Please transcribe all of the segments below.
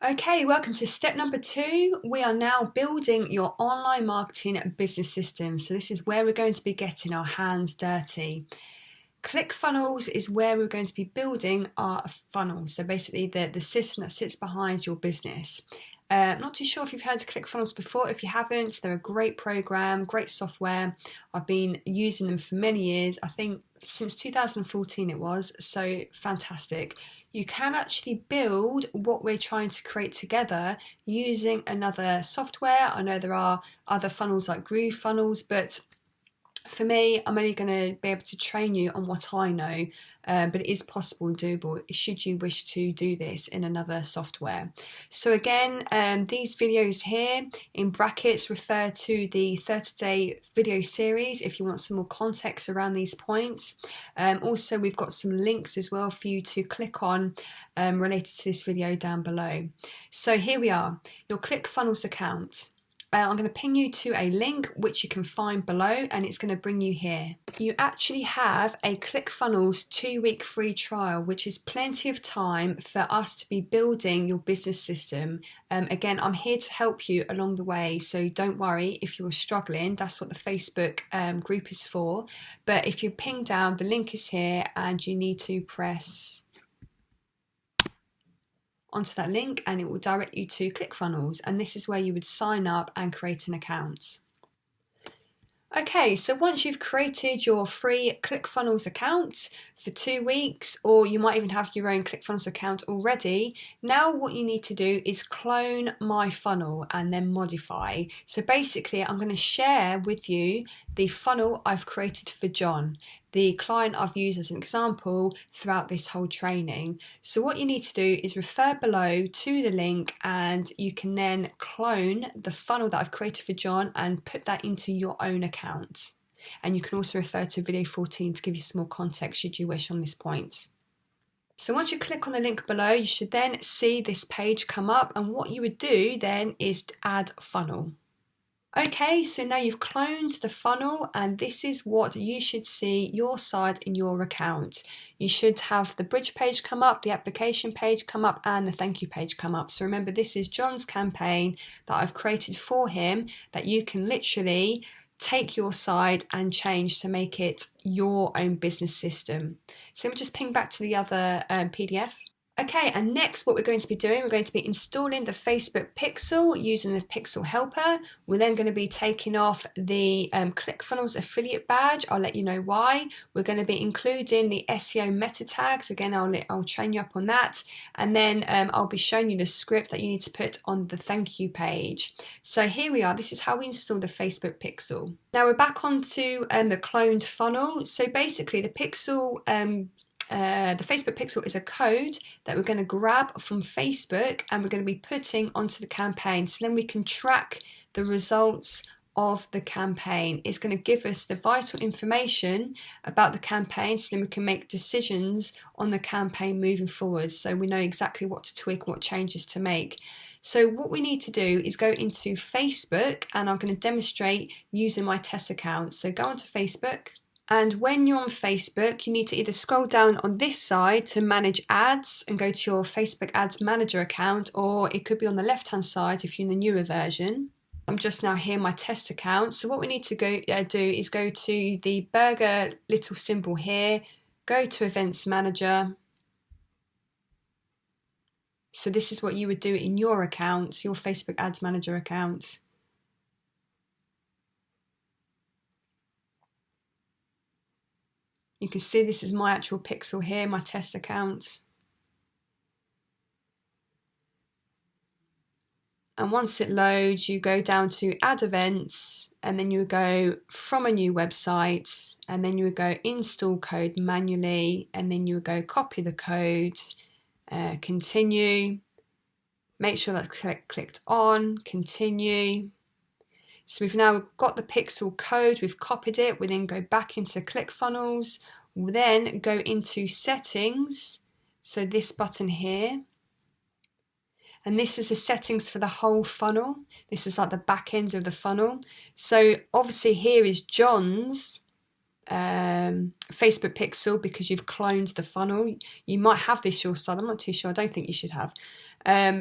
Okay, welcome to step number 2. We are now building your online marketing business system. So this is where we're going to be getting our hands dirty. ClickFunnels is where we're going to be building our funnel. So basically the system that sits behind your business. I'm not too sure if you've heard of ClickFunnels before. If you haven't, they're a great program, great software. I've been using them for many years. I think since 2014 it was, so fantastic. You can actually build what we're trying to create together using another software. I know there are other funnels like Groove Funnels, but for me, I'm only going to be able to train you on what I know, but it is possible and doable should you wish to do this in another software. So again, these videos here in brackets refer to the 30-day video series if you want some more context around these points. Also, we've got some links as well for you to click on related to this video down below. So here we are, your ClickFunnels account. I'm going to ping you to a link which you can find below, and it's going to bring you here. You actually have a ClickFunnels 2-week free trial, which is plenty of time for us to be building your business system. Again, I'm here to help you along the way, so don't worry if you're struggling. That's what the Facebook group is for. But if you ping down, the link is here, and you need to press onto that link and it will direct you to ClickFunnels, and this is where you would sign up and create an account. Okay, so once you've created your free ClickFunnels account for 2 weeks, or you might even have your own ClickFunnels account already, now what you need to do is clone my funnel and then modify. So basically, I'm going to share with you the funnel I've created for John, the client I've used as an example throughout this whole training. So what you need to do is refer below to the link, and you can then clone the funnel that I've created for John and put that into your own account. And you can also refer to video 14 to give you some more context should you wish on this point. So once you click on the link below, you should then see this page come up, and what you would do then is add funnel. Okay, so now you've cloned the funnel, and this is what you should see your side in your account. You should have the bridge page come up, the application page come up, and the thank you page come up. So remember, this is John's campaign that I've created for him that you can literally take your side and change to make it your own business system. So let me just ping back to the other PDF. Okay, and next what we're going to be doing, we're going to be installing the Facebook Pixel using the Pixel Helper. We're then going to be taking off the ClickFunnels affiliate badge. I'll let you know why. We're going to be including the SEO meta tags. Again, I'll train you up on that. And then I'll be showing you the script that you need to put on the thank you page. So here we are. This is how we install the Facebook Pixel. Now we're back onto the cloned funnel. So basically the Pixel the Facebook Pixel is a code that we're going to grab from Facebook and we're going to be putting onto the campaign, so then we can track the results of the campaign. It's going to give us the vital information about the campaign, so then we can make decisions on the campaign moving forward, so we know exactly what to tweak, what changes to make. So what we need to do is go into Facebook, and I'm going to demonstrate using my test account. So go onto Facebook. And when you're on Facebook, you need to either scroll down on this side to manage ads and go to your Facebook Ads Manager account, or it could be on the left-hand side if you're in the newer version. I'm just now here in my test account. So what we need to do is go to the burger little symbol here, go to Events Manager. So this is what you would do in your account, your Facebook Ads Manager account. You can see this is my actual pixel here, my test account. And once it loads, you go down to add events, and then you would go from a new website, and then you would go install code manually, and then you would go copy the code, continue, make sure that's clicked on, continue. So we've now got the pixel code, we've copied it, we then go back into ClickFunnels, we'll then go into settings, so this button here, and this is the settings for the whole funnel. This is like the back end of the funnel. So obviously here is John's Facebook pixel because you've cloned the funnel. You might have this your side, I'm not too sure, I don't think you should have.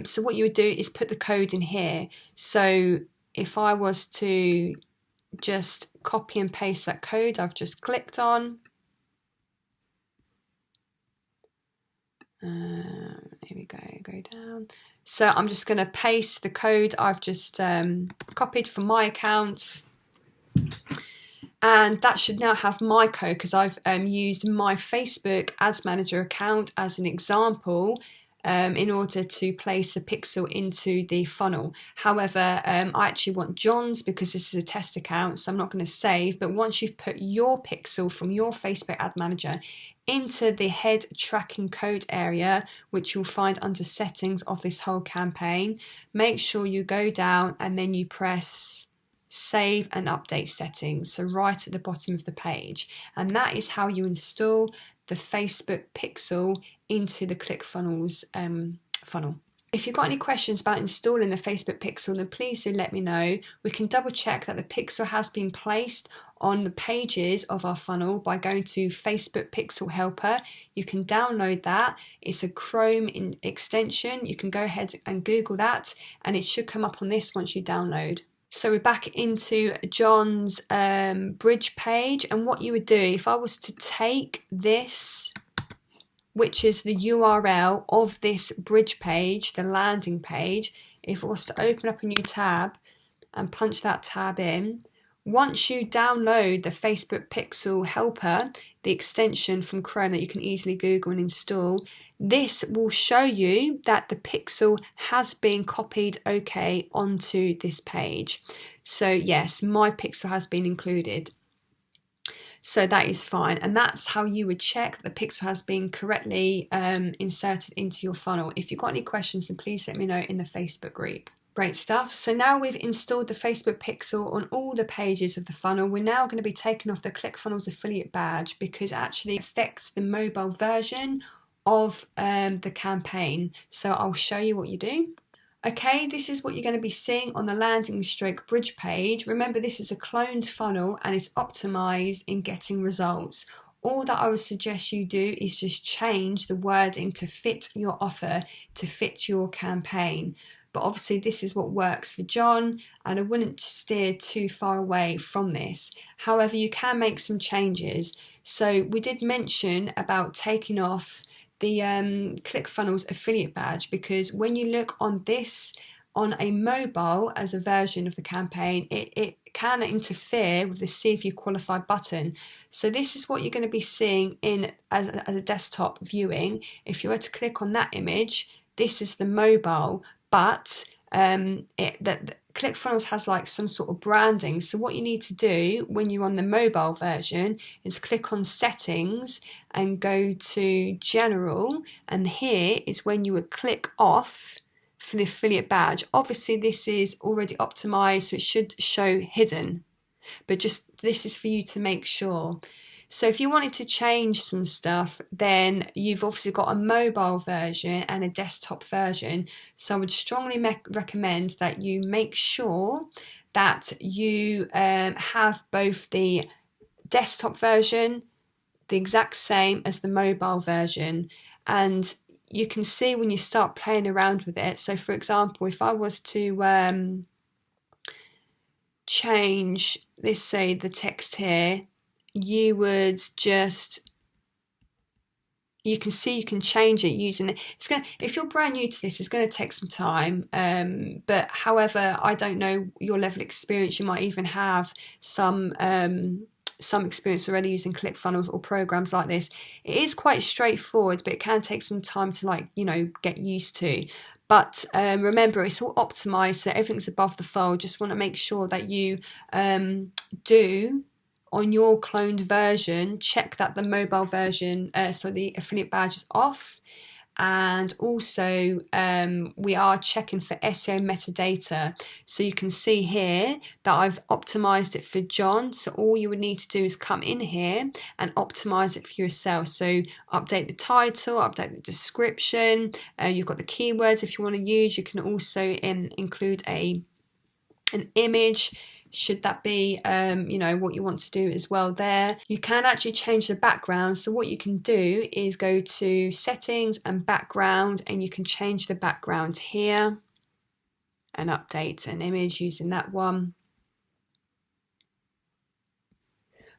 So what you would do is put the code in here. So if I was to just copy and paste that code I've just clicked on, here we go down. So I'm just going to paste the code I've just copied from my account, and that should now have my code because I've used my Facebook Ads Manager account as an example in order to place the pixel into the funnel. However, I actually want John's because this is a test account, so I'm not going to save. But once you've put your pixel from your Facebook Ad Manager into the head tracking code area, which you'll find under settings of this whole campaign, make sure you go down and then you press save and update settings, so right at the bottom of the page. And that is how you install the Facebook pixel into the ClickFunnels funnel. If you've got any questions about installing the Facebook pixel, then please do let me know. We can double check that the pixel has been placed on the pages of our funnel by going to Facebook Pixel Helper. You can download that. It's a Chrome extension. You can go ahead and Google that and it should come up on this once you download. So we're back into John's bridge page, and what you would do if I was to take this, which is the URL of this bridge page, the landing page, if I was to open up a new tab and punch that tab in, once you download the Facebook Pixel Helper, the extension from Chrome that you can easily Google and install, this will show you that the pixel has been copied okay onto this page. So yes, my pixel has been included. So that is fine, and that's how you would check that the pixel has been correctly inserted into your funnel. If you've got any questions, then please let me know in the Facebook group. Great stuff. So now we've installed the Facebook pixel on all the pages of the funnel. We're now going to be taking off the ClickFunnels affiliate badge because it actually affects the mobile version of the campaign. So I'll show you what you do. Okay, this is what you're going to be seeing on the landing stroke bridge page. Remember, this is a cloned funnel and it's optimized in getting results. All that I would suggest you do is just change the wording to fit your offer, to fit your campaign. But obviously this is what works for John, and I wouldn't steer too far away from this. However, you can make some changes. So we did mention about taking off the ClickFunnels affiliate badge, because when you look on this on a mobile as a version of the campaign, it can interfere with the see if you qualify button. So this is what you're going to be seeing in as a desktop viewing. If you were to click on that image, this is the mobile, but ClickFunnels has like some sort of branding. So what you need to do when you're on the mobile version is click on settings and go to general, and here is when you would click off for the affiliate badge. Obviously this is already optimized, so it should show hidden, but just this is for you to make sure. So if you wanted to change some stuff, then you've obviously got a mobile version and a desktop version. So I would strongly recommend that you make sure that you have both the desktop version the exact same as the mobile version. And you can see when you start playing around with it. So for example, if I was to change, let's say the text here, you would just, you can see you can change it using it. It's going to, if you're brand new to this, it's going to take some time, but however, I don't know your level of experience. You might even have some experience already using ClickFunnels or programs like this. It is quite straightforward, but it can take some time to get used to. But remember, it's all optimized, so everything's above the fold. Just want to make sure that you do on your cloned version, check that the mobile version, so the affiliate badge is off. And also we are checking for SEO metadata. So you can see here that I've optimized it for John. So all you would need to do is come in here and optimize it for yourself. So update the title, update the description. You've got the keywords if you want to use. You can also include an image. should that be you know, what you want to do as well there. You can actually change the background, so what you can do is go to settings and background, and you can change the background here and update an image using that one.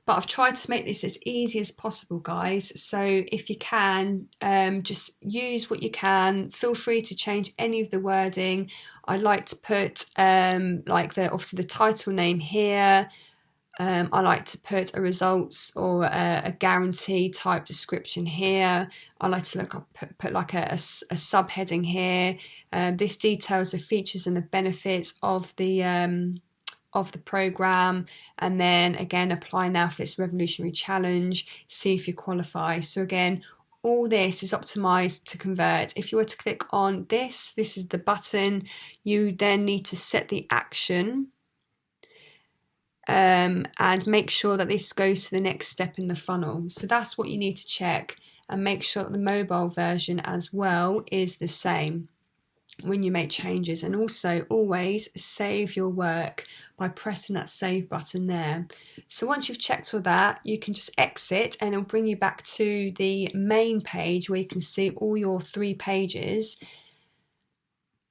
But I've tried to make this as easy as possible, guys, so if you can, just use what you can. Feel free to change any of the wording. I like to put like obviously the title name here. I like to put a results or a guarantee type description here. I like to put like a subheading here. This details the features and the benefits of the program, and then again apply now for this revolutionary challenge, see if you qualify. So again, all this is optimized to convert. If you were to click on this is the button. You then need to set the action and make sure that this goes to the next step in the funnel. So that's what you need to check, and make sure that the mobile version as well is the same when you make changes. And also always save your work by pressing that save button there. So once you've checked all that, you can just exit, and it'll bring you back to the main page where you can see all your 3 pages.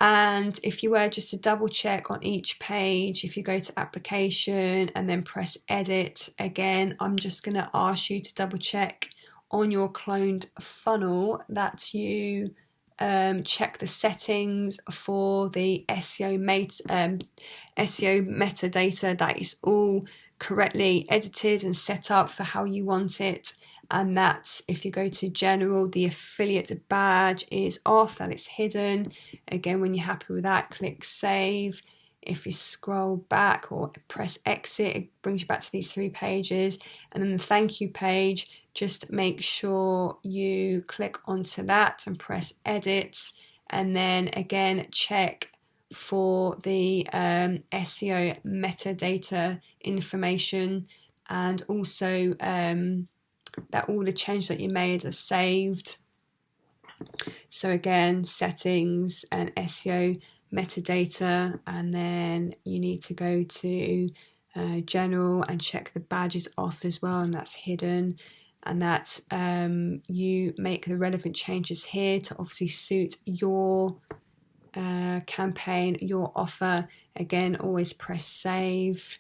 And if you were just to double check on each page, if you go to application and then press edit, again, I'm just going to ask you to double check on your cloned funnel that you check the settings for the SEO metadata, that is all correctly edited and set up for how you want it. And that if you go to general, the affiliate badge is off, that it's hidden. Again, when you're happy with that, click save. If you scroll back or press exit, it brings you back to these 3 pages. And then the thank you page, just make sure you click onto that and press edit. And then again, check for the SEO metadata information, and also that all the changes that you made are saved. So again, settings and SEO metadata, and then you need to go to general and check the badges off as well, and that's hidden. And that you make the relevant changes here to obviously suit your campaign, your offer. Again, always press save.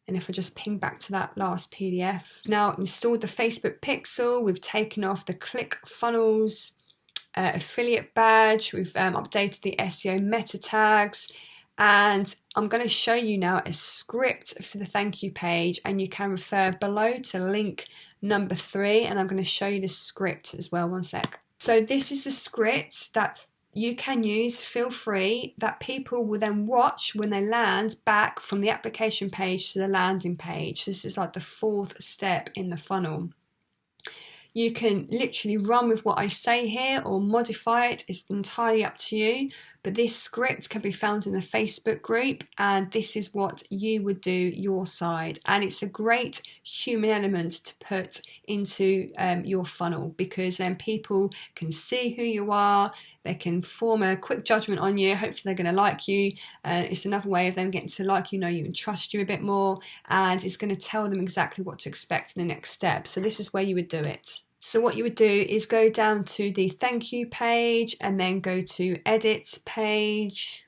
And if I just ping back to that last PDF. Now installed the Facebook pixel, we've taken off the ClickFunnels affiliate badge, we've updated the SEO meta tags, and I'm going to show you now a script for the thank you page, and you can refer below to link number 3, and I'm going to show you the script as well. One sec. So this is the script that you can use, feel free, that people will then watch when they land back from the application page to the landing page. This is like the 4th step in the funnel. You can literally run with what I say here or modify it, it's entirely up to you. But this script can be found in the Facebook group, and this is what you would do your side. And it's a great human element to put into your funnel, because then people can see who you are, they can form a quick judgment on you, hopefully they're going to like you. It's another way of them getting to like you, know you, and trust you a bit more, and it's going to tell them exactly what to expect in the next step. So this is where you would do it. So what you would do is go down to the thank you page and then go to edit page.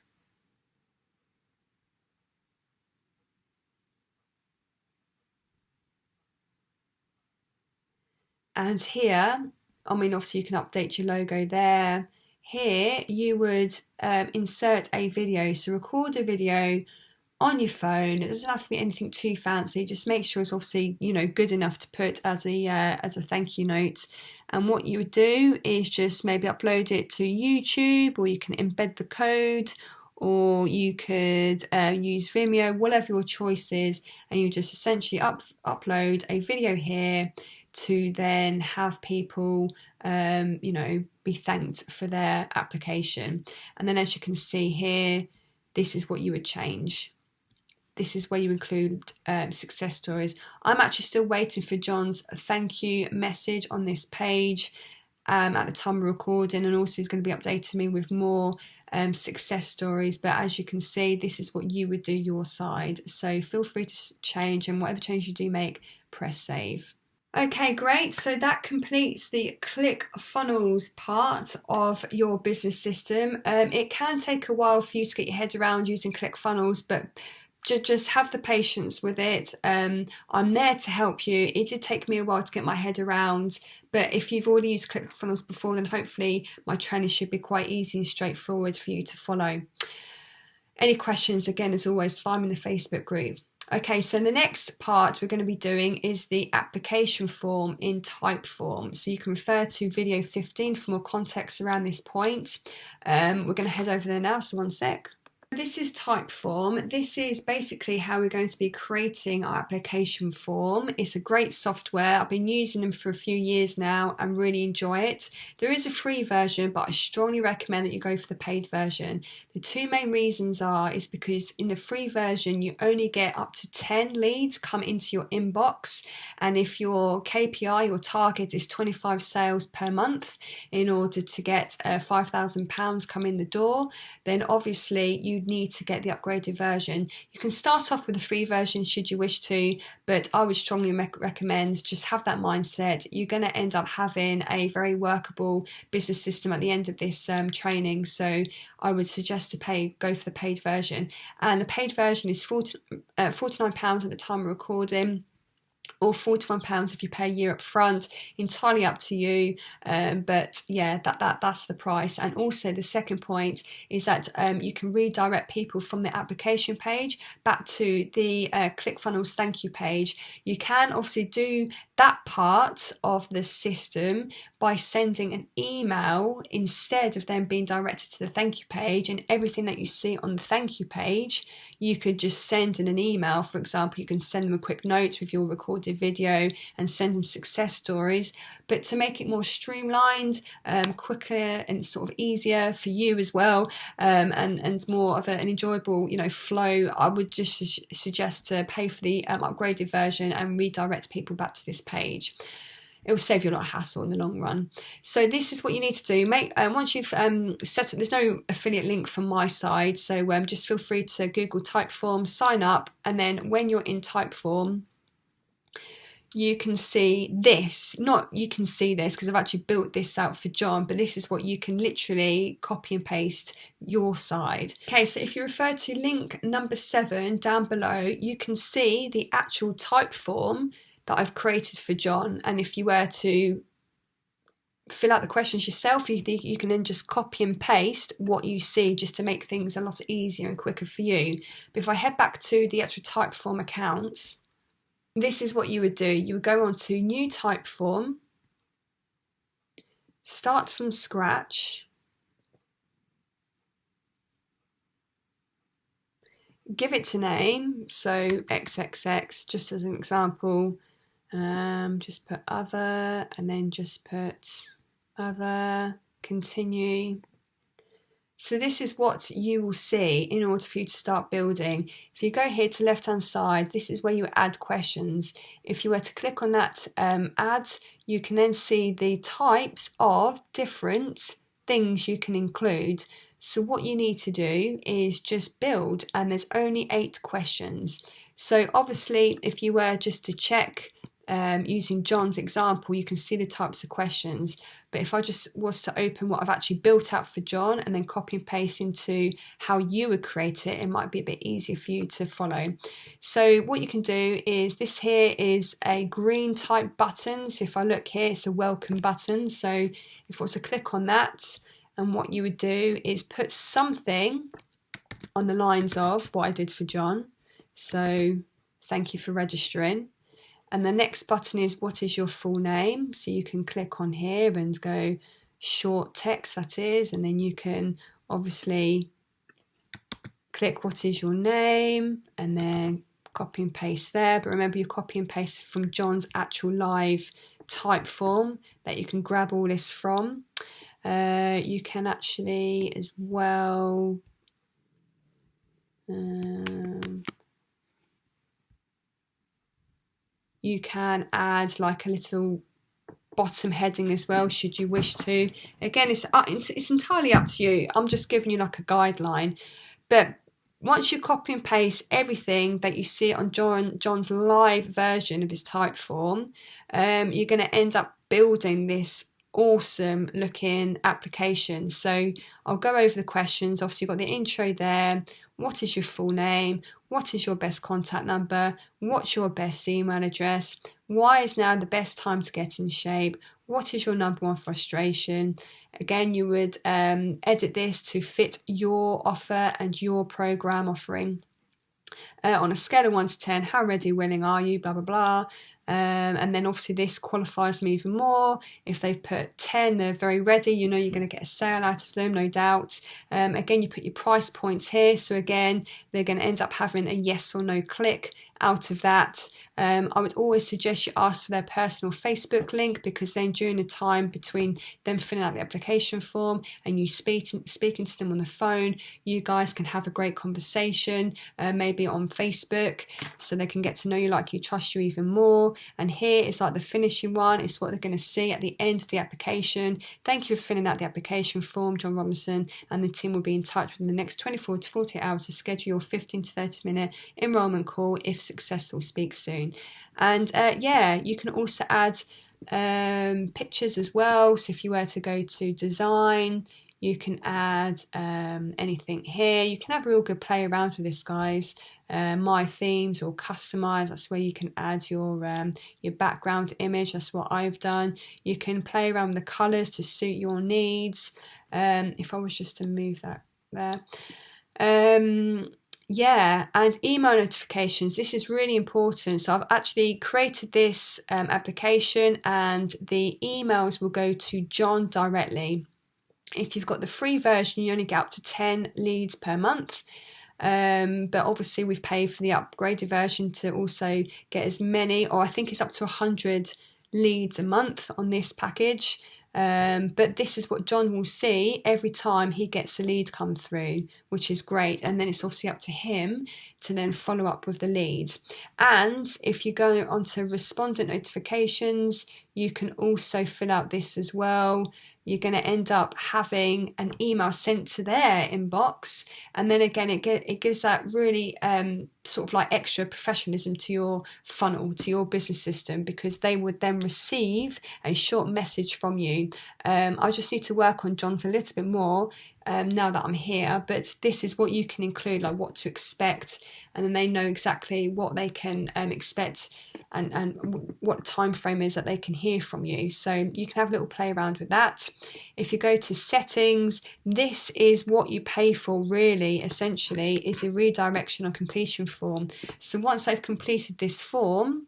And here, I mean, obviously you can update your logo there. Here you would insert a video, so record a video on your phone. It doesn't have to be anything too fancy, just make sure it's obviously, you know, good enough to put as a thank you note. And what you would do is just maybe upload it to YouTube, or you can embed the code, or you could use Vimeo, whatever your choice is, and you just essentially upload a video here to then have people you know, be thanked for their application. And then as you can see here, this is what you would change. This is where you include success stories. I'm actually still waiting for John's thank you message on this page at the time of recording, and also he's going to be updating me with more success stories, but as you can see, this is what you would do your side. So feel free to change, and whatever change you do make, press save. Okay, great. So that completes the ClickFunnels part of your business system. It can take a while for you to get your head around using ClickFunnels, but just have the patience with it. I'm there to help you. It did take me a while to get my head around, but if you've already used ClickFunnels before, then hopefully my training should be quite easy and straightforward for you to follow. Any questions, again, as always, find me in the Facebook group. Okay, so the next part we're going to be doing is the application form in Typeform. So you can refer to video 15 for more context around this point. We're going to head over there now, so one sec. This is Typeform. This is basically how we're going to be creating our application form. It's a great software. I've been using them for a few years now and really enjoy it. There is a free version, but I strongly recommend that you go for the paid version. The two main reasons is because in the free version, you only get up to 10 leads come into your inbox. And if your KPI, your target is 25 sales per month in order to get £5,000 come in the door, then obviously you need to get the upgraded version. You can start off with the free version should you wish to, but I would strongly recommend just have that mindset. You're going to end up having a very workable business system at the end of this training, so I would suggest to go for the paid version. And the paid version is £49 at the time of recording, or £41 if you pay a year up front, entirely up to you, but yeah, that's the price. And also the second point is that you can redirect people from the application page back to the ClickFunnels thank you page. You can obviously do that part of the system by sending an email instead of them being directed to the thank you page, and everything that you see on the thank you page you could just send in an email. For example, you can send them a quick note with your recorded video and send them success stories. But to make it more streamlined, quicker and sort of easier for you as well, and more of an enjoyable flow, I would just suggest to pay for the upgraded version and redirect people back to this page. It will save you a lot of hassle in the long run. So this is what you need to do. Once you've set up, there's no affiliate link from my side, so just feel free to Google Typeform, sign up, and then when you're in Typeform, you can see this. You can see this because I've actually built this out for John, but this is what you can literally copy and paste your side. Okay, so if you refer to link number 7 down below, you can see the actual Typeform that I've created for John, and if you were to fill out the questions yourself, you can then just copy and paste what you see just to make things a lot easier and quicker for you. But if I head back to the actual Typeform accounts, this is what you would do. You would go on to new Typeform, start from scratch, give it a name, so XXX just as an example. Just put other, and then just put other, continue. So this is what you will see in order for you to start building. If you go here to left hand side, this is where you add questions. If you were to click on that add, you can then see the types of different things you can include. So what you need to do is just build, and there's only 8 questions. So obviously if you were just to check using John's example, you can see the types of questions. But if I just was to open what I've actually built out for John and then copy and paste into how you would create it, it might be a bit easier for you to follow. So what you can do is, this here is a green type button. So if I look here, it's a welcome button. So if I was to click on that, and what you would do is put something on the lines of what I did for John. So thank you for registering. And the next button is what is your full name? So you can click on here and go short text, that is, and then you can obviously click what is your name and then copy and paste there. But remember, you copy and paste from John's actual live Typeform that you can grab all this from. You can actually as well you can add like a little bottom heading as well, should you wish to. Again, it's entirely up to you. I'm just giving you like a guideline. But once you copy and paste everything that you see on John's live version of his Typeform, you're going to end up building this awesome looking application. So I'll go over the questions. Obviously, you've got the intro there. What is your full name? What is your best contact number? What's your best email address? Why is now the best time to get in shape? What is your number one frustration? Again, you would edit this to fit your offer and your program offering. On a scale of 1 to 10, how ready, willing are you, blah, blah, blah. And then obviously this qualifies them even more. If they've put 10, they're very ready, you know you're going to get a sale out of them, no doubt. Again, you put your price points here. So again, they're going to end up having a yes or no click out of that. I would always suggest you ask for their personal Facebook link, because then during the time between them filling out the application form and you speaking to them on the phone, you guys can have a great conversation, maybe on Facebook, so they can get to know you, like you, trust you even more. And here it's like the finishing one. It's what they're going to see at the end of the application. Thank you for filling out the application form, John Robinson, and the team will be in touch within the next 24 to 48 hours to schedule your 15 to 30 minute enrollment call. If successful, speak soon. And yeah, you can also add pictures as well. So if you were to go to design, you can add anything here. You can have a real good play around with this, guys. My themes or customize, that's where you can add your background image. That's what I've done. You can play around with the colors to suit your needs. If I was just to move that there. Yeah, and email notifications. This is really important. So I've actually created this application, and the emails will go to John directly. If you've got the free version, you only get up to 10 leads per month. But obviously we've paid for the upgraded version to also get as many, or I think it's up to 100 leads a month on this package. But this is what John will see every time he gets a lead come through, which is great. And then it's obviously up to him to then follow up with the lead. And if you go onto respondent notifications, you can also fill out this as well. You're going to end up having an email sent to their inbox, and then again it gives that really sort of like extra professionalism to your funnel, to your business system, because they would then receive a short message from you. I just need to work on John's a little bit more now that I'm here, but this is what you can include, like what to expect, and then they know exactly what they can expect and what time frame is that they can hear from you. So you can have a little play around with that. If you go to settings, this is what you pay for really, essentially, is a redirection or completion form. So once they've completed this form,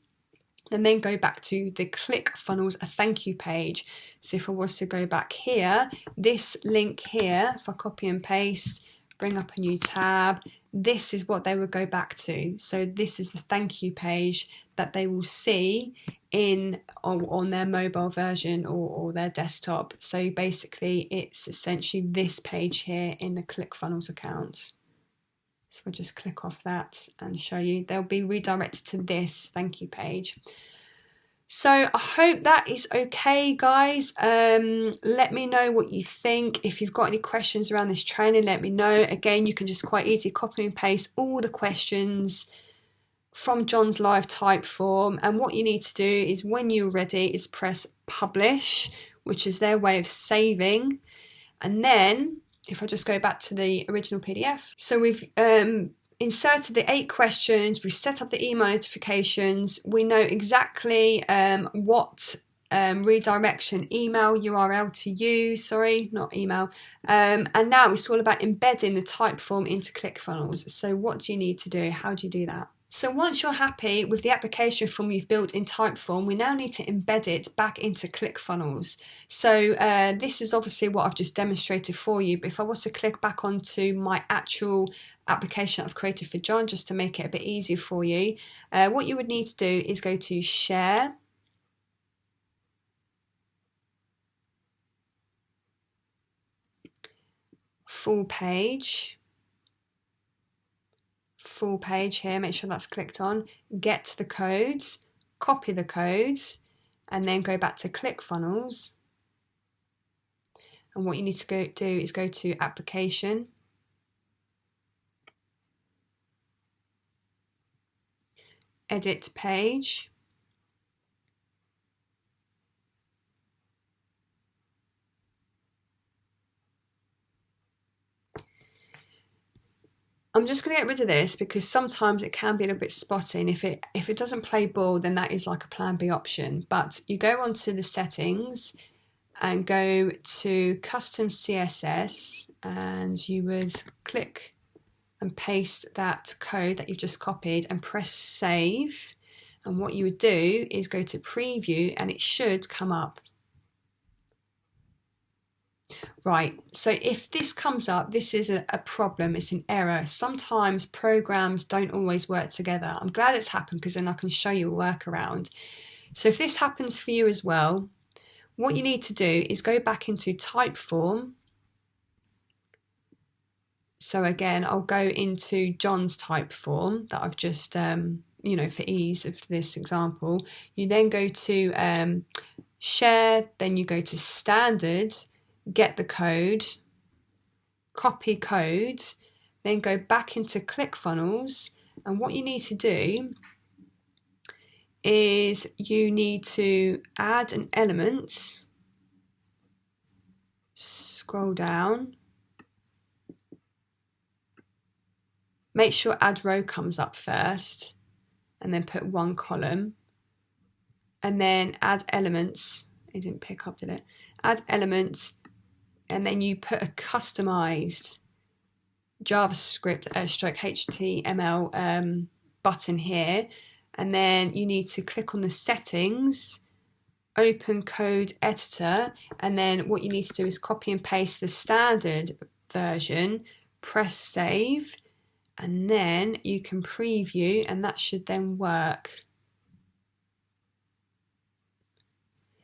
and then go back to the ClickFunnels a thank you page. So if I was to go back here, this link here, if I copy and paste, bring up a new tab, this is what they would go back to. So this is the thank you page that they will see on their mobile version or their desktop. So basically it's essentially this page here in the ClickFunnels accounts. So we'll just click off that and show you. They'll be redirected to this thank you page. So I hope that is okay, guys. Let me know what you think. If you've got any questions around this training, let me know. Again, you can just quite easily copy and paste all the questions from John's live type form. And what you need to do is, when you're ready, is press publish, which is their way of saving. And then if I just go back to the original PDF. So we've inserted the 8 questions, we've set up the email notifications, we know exactly what redirection email URL to use, sorry, not email. And now it's all about embedding the type form into ClickFunnels. So what do you need to do? How do you do that? So once you're happy with the application form you've built in Typeform, we now need to embed it back into ClickFunnels. So this is obviously what I've just demonstrated for you, but if I was to click back onto my actual application I've created for John, just to make it a bit easier for you, what you would need to do is go to Share, Full Page here, make sure that's clicked on, get the codes, copy the codes, and then go back to ClickFunnels. And what you need to do is go to Application, Edit Page, I'm just going to get rid of this because sometimes it can be a little bit spotty, and if it doesn't play ball, then that is like a plan B option. But you go onto the settings and go to Custom CSS, and you would click and paste that code that you've just copied and press save. And what you would do is go to preview, and it should come up. Right, so if this comes up, this is a problem, it's an error. Sometimes programs don't always work together. I'm glad it's happened because then I can show you a workaround. So if this happens for you as well, what you need to do is go back into Typeform. So again, I'll go into John's Typeform that I've just, for ease of this example. You then go to Share, then you go to Standard, get the code, copy code, then go back into ClickFunnels, and what you need to do is you need to add an element, scroll down, make sure add row comes up first, and then put one column, and then add elements. It didn't pick up, did it? Add elements, and then you put a customized JavaScript stroke HTML button here, and then you need to click on the settings, open code editor, and then what you need to do is copy and paste the standard version, press save, and then you can preview, and that should then work.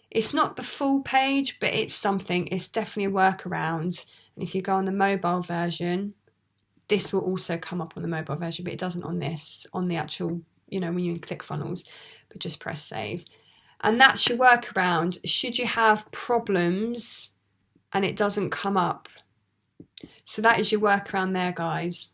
It's not the full page, but it's something. It's definitely a workaround. And if you go on the mobile version, this will also come up on the mobile version, but it doesn't on this, on the actual, when you're in ClickFunnels, but just press save. And that's your workaround. Should you have problems and it doesn't come up. So that is your workaround there, guys.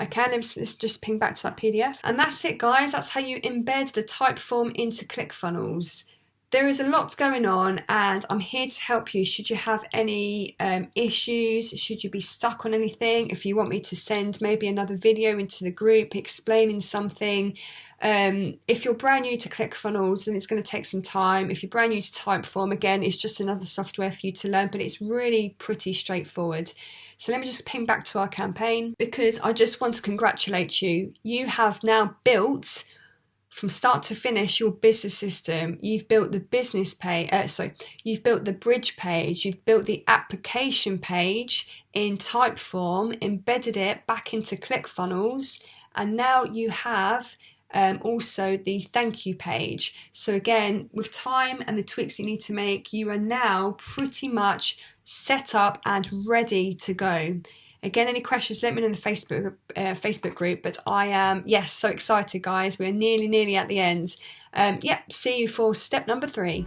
Okay, let's just ping back to that PDF. And that's it, guys. That's how you embed the Typeform into ClickFunnels. There is a lot going on, and I'm here to help you. Should you have any issues, should you be stuck on anything, if you want me to send maybe another video into the group explaining something. If you're brand new to ClickFunnels, then it's going to take some time. If you're brand new to Typeform, again, it's just another software for you to learn, but it's really pretty straightforward. So let me just ping back to our campaign, because I just want to congratulate you. You have now built from start to finish your business system. You've built the business page, you've built the bridge page, you've built the application page in Typeform, embedded it back into ClickFunnels, and now you have also the thank you page. So again, with time and the tweaks you need to make, you are now pretty much set up and ready to go. Again, any questions, let me know in the Facebook group. But I am, yes, so excited, guys. We're nearly at the end. See you for step number 3.